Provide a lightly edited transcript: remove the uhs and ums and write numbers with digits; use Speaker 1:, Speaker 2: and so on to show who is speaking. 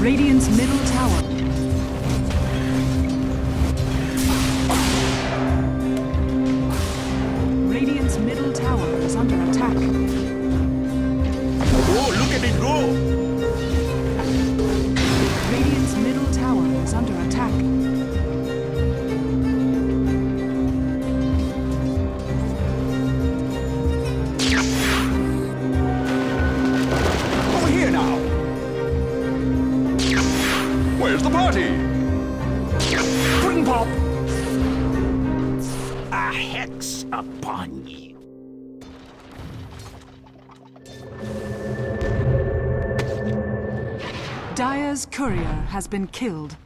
Speaker 1: Radiant's middle tower. Radiant's middle tower is under attack.
Speaker 2: Oh, look at it go!
Speaker 1: Radiant's middle tower is under attack.
Speaker 2: Over here now! Where's the party? Pudding pop! A hex upon you.
Speaker 1: Dire's courier has been killed.